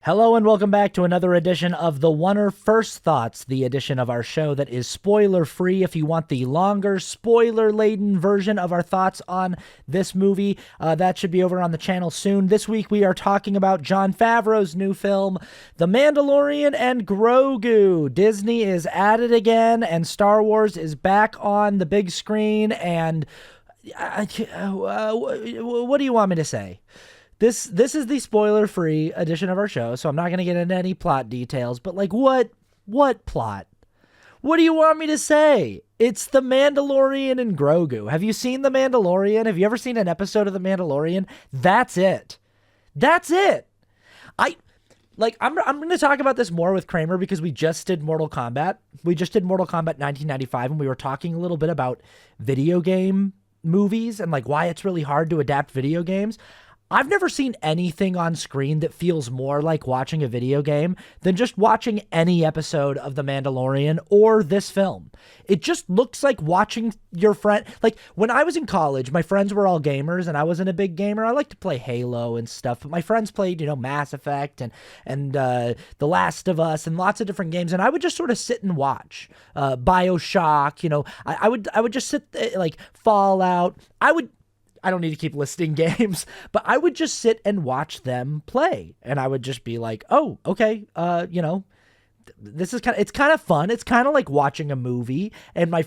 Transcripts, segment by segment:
Hello and welcome back to another edition of the Oner First Thoughts, the edition of our show that is spoiler-free. If you want the longer, spoiler-laden version of our thoughts on this movie, that should be over on the channel soon. This week we are talking about Jon Favreau's new film, The Mandalorian and Grogu. Disney is at it again, and Star Wars is back on the big screen, and what do you want me to say? This is the spoiler-free edition of our show, so I'm not going to get into any plot details, but like what plot? What do you want me to say? It's The Mandalorian and Grogu. Have you seen The Mandalorian? Have you ever seen an episode of The Mandalorian? That's it. That's it. I'm going to talk about this more with Kramer because we just did Mortal Kombat. We just did Mortal Kombat 1995, and we were talking a little bit about video game movies and like why it's really hard to adapt video games. I've never seen anything on screen that feels more like watching a video game than just watching any episode of The Mandalorian or this film. It just looks like watching your friend. Like when I was in college, my friends were all gamers and I wasn't a big gamer. I like to play Halo and stuff, but my friends played, Mass Effect and The Last of Us and lots of different games. And I would just sort of sit and watch BioShock. I would just sit like Fallout. I don't need to keep listing games, but I would just sit and watch them play. And I would just be like, oh, okay, this is it's kind of fun. It's kind of like watching a movie, and my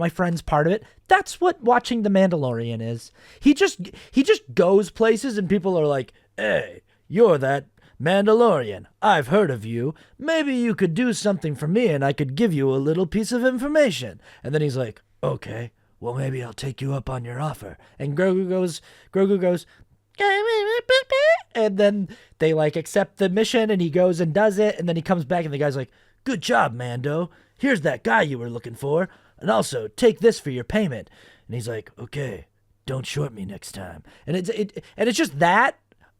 friend's part of it. That's what watching The Mandalorian is. He just goes places and people are like, hey, you're that Mandalorian. I've heard of you. Maybe you could do something for me and I could give you a little piece of information. And then he's like, okay. Well, maybe I'll take you up on your offer. And Grogu goes, and then they like accept the mission and he goes and does it. And then he comes back and the guy's like, good job, Mando. Here's that guy you were looking for. And also take this for your payment. And he's like, okay, don't short me next time. And it's just that.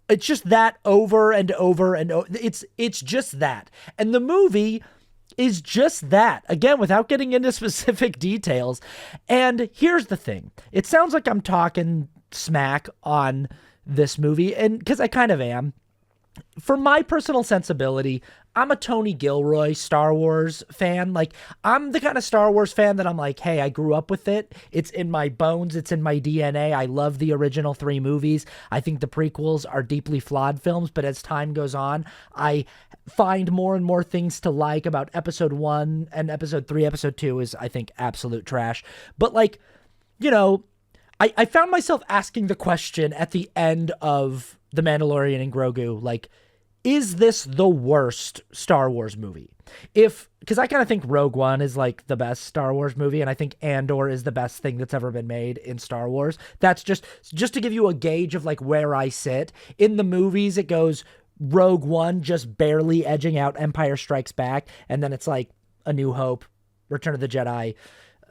It's just that over and over and over. It's just that. And the movie is just that, again, without getting into specific details. And here's the thing. It sounds like I'm talking smack on this movie, and because I kind of am. For my personal sensibility, I'm a Tony Gilroy Star Wars fan. Like, I'm the kind of Star Wars fan that I'm like, hey, I grew up with it. It's in my bones. It's in my DNA. I love the original 3 movies. I think the prequels are deeply flawed films, but as time goes on, I find more and more things to like about episode 1 and episode 3. Episode 2 is, I think, absolute trash. But like, I found myself asking the question at the end of The Mandalorian and Grogu, like, is this the worst Star Wars movie? Because I kind of think Rogue One is like the best Star Wars movie, and I think Andor is the best thing that's ever been made in Star Wars. That's just to give you a gauge of like where I sit. In the movies, it goes Rogue One just barely edging out Empire Strikes Back, and then it's like A New Hope, Return of the Jedi.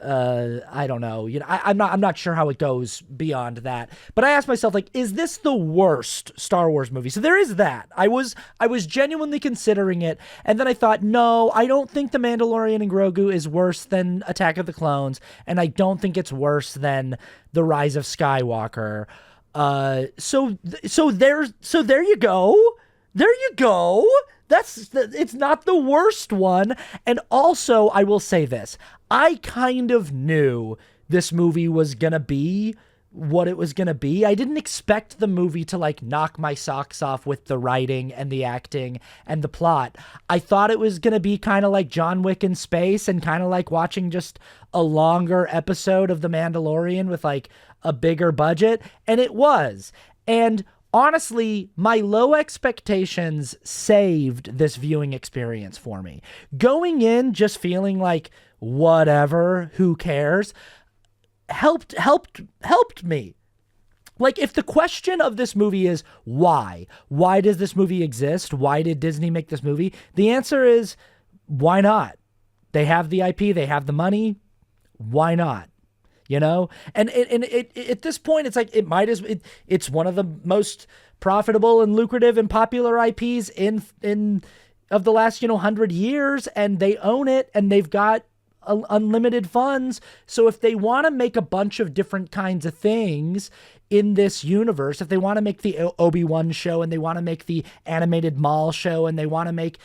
I don't know. I'm not sure how it goes beyond that. But I asked myself, like, is this the worst Star Wars movie? So there is that. I was genuinely considering it, and then I thought, no, I don't think The Mandalorian and Grogu is worse than Attack of the Clones, and I don't think it's worse than The Rise of Skywalker. So there you go. There you go. It's not the worst one. And also, I will say this. I kind of knew this movie was going to be what it was going to be. I didn't expect the movie to like knock my socks off with the writing and the acting and the plot. I thought it was going to be kind of like John Wick in space and kind of like watching just a longer episode of The Mandalorian with like a bigger budget. And it was. And honestly, my low expectations saved this viewing experience for me. Going in just feeling like whatever, who cares, helped me. Like, if the question of this movie is why does this movie exist? Why did Disney make this movie? The answer is why not? They have the IP, they have the money. Why not? And at this point, it's like it's one of the most profitable and lucrative and popular IPs in of the last 100 years, and they own it, and they've got unlimited funds. So if they want to make a bunch of different kinds of things in this universe, if they want to make the Obi-Wan show and they want to make the animated Maul show and they want to make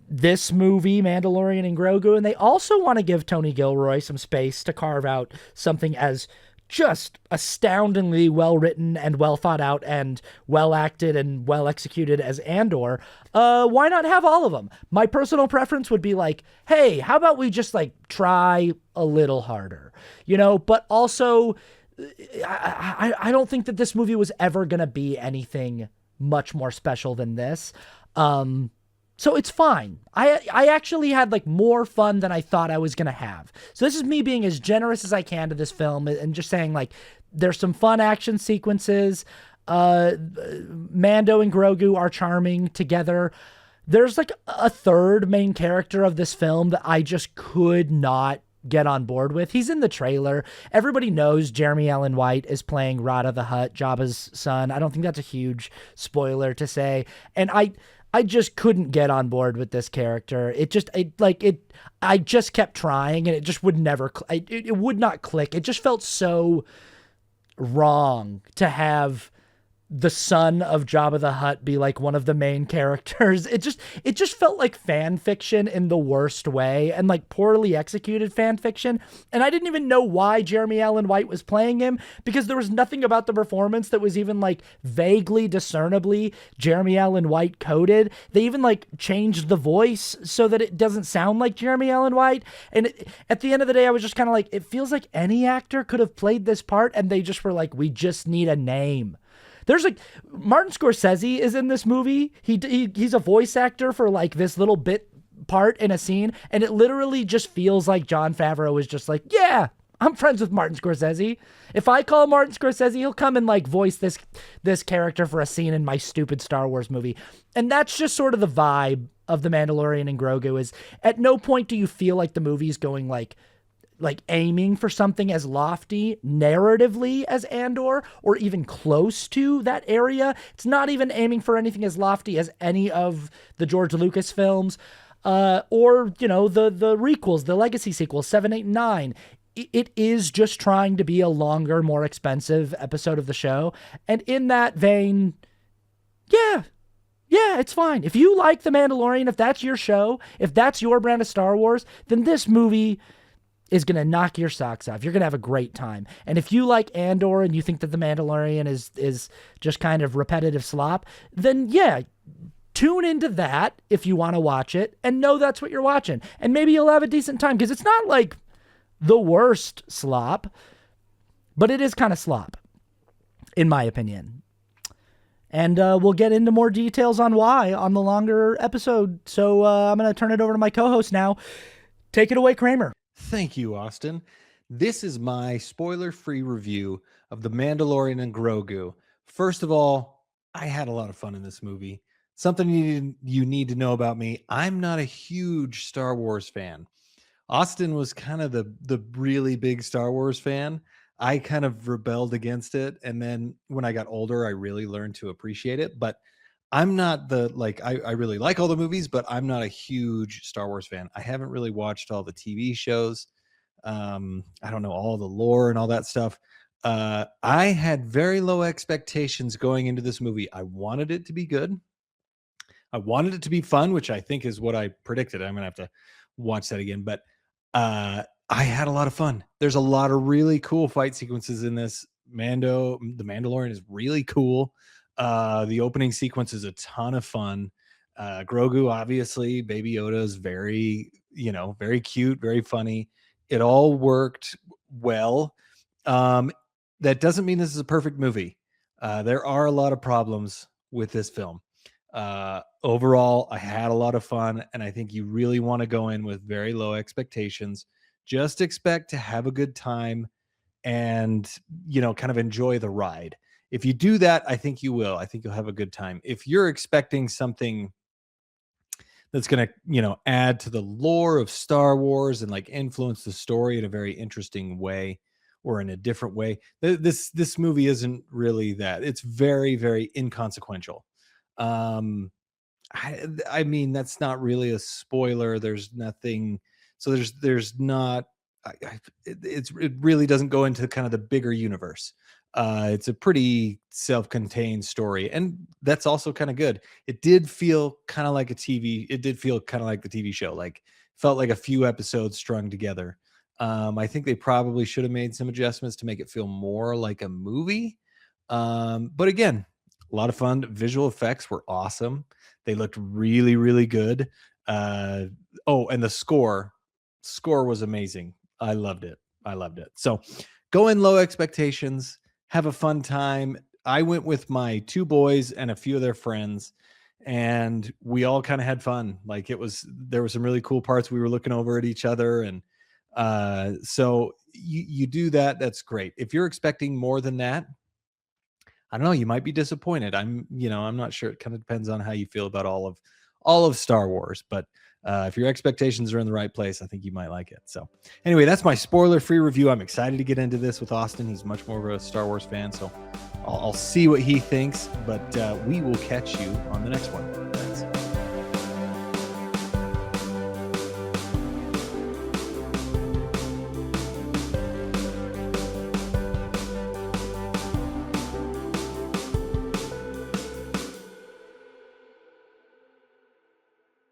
this movie, Mandalorian and Grogu, and they also want to give Tony Gilroy some space to carve out something as just astoundingly well written and well thought out and well acted and well executed as Andor, why not have all of them? My personal preference would be like, hey, how about we just like try a little harder, but also I don't think that this movie was ever going to be anything much more special than this. So it's fine. I actually had like more fun than I thought I was going to have. So this is me being as generous as I can to this film and just saying like, there's some fun action sequences. Mando and Grogu are charming together. There's like a third main character of this film that I just could not get on board with. He's in the trailer. Everybody knows Jeremy Allen White is playing Rada the Hutt, Jabba's son. I don't think that's a huge spoiler to say. And I just couldn't get on board with this character. I just kept trying and it just would never, it would not click. It just felt so wrong to have the son of Jabba the Hutt be like one of the main characters. It just felt like fan fiction in the worst way and like poorly executed fan fiction. And I didn't even know why Jeremy Allen White was playing him because there was nothing about the performance that was even like vaguely discernibly Jeremy Allen White coded. They even like changed the voice so that it doesn't sound like Jeremy Allen White. And at the end of the day, I was just kind of like, it feels like any actor could have played this part and they just were like, we just need a name. There's like Martin Scorsese is in this movie. He's a voice actor for like this little bit part in a scene. And it literally just feels like Jon Favreau is just like, yeah, I'm friends with Martin Scorsese. If I call Martin Scorsese, he'll come and like voice this character for a scene in my stupid Star Wars movie. And that's just sort of the vibe of The Mandalorian and Grogu is at no point do you feel like the movie's going like aiming for something as lofty narratively as Andor or even close to that area. It's not even aiming for anything as lofty as any of the George Lucas films or, the requels, the legacy sequels, 7, 8, and 9. It is just trying to be a longer, more expensive episode of the show. And in that vein, yeah, it's fine. If you like The Mandalorian, if that's your show, if that's your brand of Star Wars, then this movie is going to knock your socks off. You're going to have a great time. And if you like Andor and you think that The Mandalorian is just kind of repetitive slop, then yeah, tune into that if you want to watch it and know that's what you're watching. And maybe you'll have a decent time because it's not like the worst slop, but it is kind of slop, in my opinion. And we'll get into more details on why on the longer episode. So I'm going to turn it over to my co-host now. Take it away, Kramer. Thank you, Austin. This is my spoiler-free review of The Mandalorian and Grogu. First of all, I had a lot of fun in this movie. Something you need to know about me, I'm not a huge Star Wars fan. Austin was kind of the really big Star Wars fan. I kind of rebelled against it. And then when I got older, I really learned to appreciate it. But I'm not I really like all the movies, but I'm not a huge Star Wars fan. I haven't really watched all the TV shows. I don't know all the lore and all that stuff. I had very low expectations going into this movie. I wanted it to be good. I wanted it to be fun, which I think is what I predicted. I'm going to have to watch that again. But I had a lot of fun. There's a lot of really cool fight sequences in this. The Mandalorian is really cool. The opening sequence is a ton of fun. Grogu, obviously, Baby Yoda is very cute, very funny. It all worked well. That doesn't mean this is a perfect movie. There are a lot of problems with this film. Overall, I had a lot of fun, and I think you really want to go in with very low expectations. Just expect to have a good time and, kind of enjoy the ride. If you do that, I think you will. I think you'll have a good time. If you're expecting something that's going to, add to the lore of Star Wars and like influence the story in a very interesting way or in a different way, this movie isn't really that. It's very, very inconsequential. I mean, that's not really a spoiler. There's nothing So there's not, it really doesn't go into kind of the bigger universe. It's a pretty self-contained story, and that's also kind of good. It did feel kind of like a TV. It did feel kind of like the TV show. Like felt like a few episodes strung together. I think they probably should have made some adjustments to make it feel more like a movie. But again, a lot of fun. Visual effects were awesome. They looked really, really good. Oh, and the score was amazing. I loved it. I loved it. So go in low expectations, have a fun time. I went with my two boys and a few of their friends, and we all kind of had fun. Like there were some really cool parts. We were looking over at each other, and so you do that. That's great. If you're expecting more than that, I don't know, you might be disappointed. I'm not sure. It kind of depends on how you feel about all of Star Wars, but if your expectations are in the right place, I think you might like it. So anyway, that's my spoiler-free review. I'm excited to get into this with Austin. He's much more of a Star Wars fan, so I'll see what he thinks, but we will catch you on the next one.